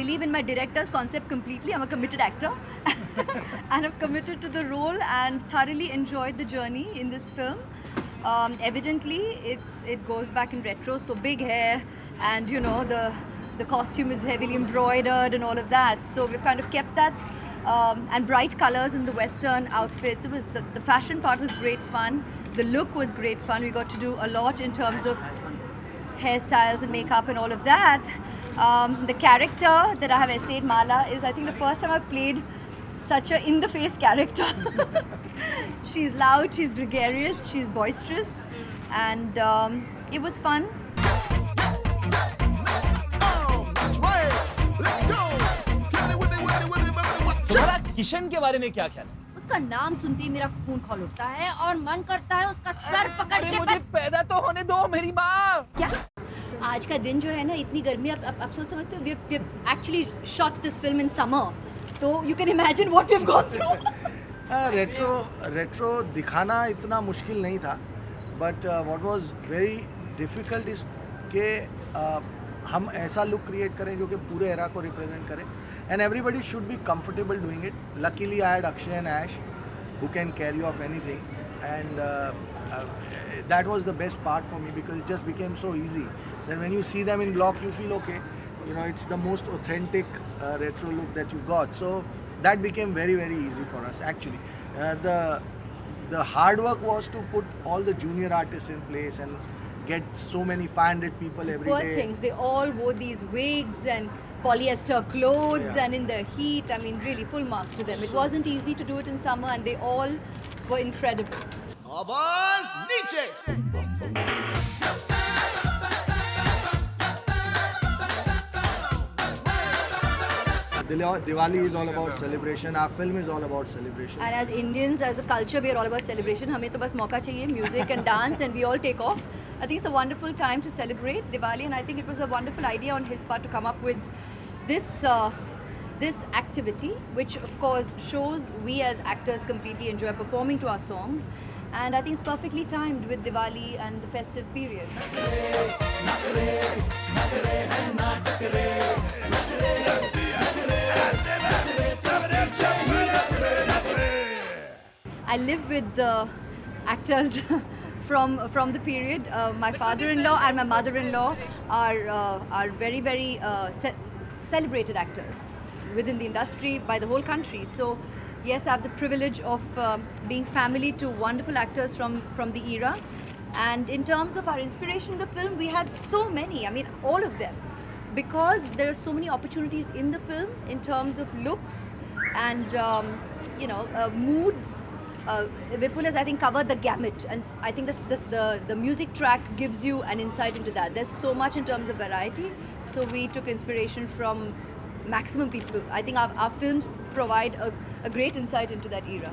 believe in my director's concept completely. I'm a committed actor and I've committed to the role and thoroughly enjoyed the journey in this film. Evidently, it goes back in retro, so big hair and the costume is heavily embroidered and all of that. So we've kind of kept that and bright colors in the Western outfits. It was the fashion part was great fun. The look was great fun. We got to do a lot in terms of hairstyles and makeup and all of that. The character that I have essayed, Mala, is I think the first time I've played such a in-the-face character. She's loud, she's gregarious, she's boisterous, and it was fun. तुम्हारा किशन के बारे में क्या ख्याल है? उसका नाम सुनते ही मेरा खून खौल उठता है और मन करता है उसका सर पकड़ अरे के मुझे पैदा तो होने दो मेरी माँ। क्या आज का दिन जो है ना, इतनी गर्मी, आप सोच समझते हो, we have actually shot this film in summer, तो you can imagine what we've gone through. Retro दिखाना इतना मुश्किल नहीं था, but what was very difficult is के हम ऐसा लुक क्रिएट करें जो कि पूरे एरा को रिप्रेजेंट करे, and everybody should be comfortable doing it. Luckily I had Akshay and Ash who can carry off anything, and that was the best part for me because it just became so easy that when you see them in block you feel okay, it's the most authentic retro look that you got. So that became very, very easy for us actually. The hard work was to put all the junior artists in place and get so many 500 people every Poor day. things, they all wore these wigs and polyester clothes, Yeah. and in the heat, I mean, really full marks to them. It wasn't easy to do it in summer, and they all were incredible. आवाज नीचे। Diwali is all about celebration. Our film is all about celebration. And as Indians, as a culture, we are all about celebration. हमें तो बस मौका चाहिए, music and dance, and we all take off. I think it's a wonderful time to celebrate Diwali, and I think it was a wonderful idea on his part to come up with this activity, which of course shows we as actors completely enjoy performing to our songs, and I think it's perfectly timed with Diwali and the festive period. I live with the actors from the period. My father-in-law and my mother-in-law are very, very celebrated actors within the industry by the whole country. So yes, I have the privilege of being family to wonderful actors from the era. And in terms of our inspiration in the film, we had so many. I mean, all of them, because there are so many opportunities in the film in terms of looks and moods. Vipul has, I think, covered the gamut, and I think the music track gives you an insight into that. There's so much in terms of variety, so we took inspiration from maximum people. I think our films provide a great insight into that era.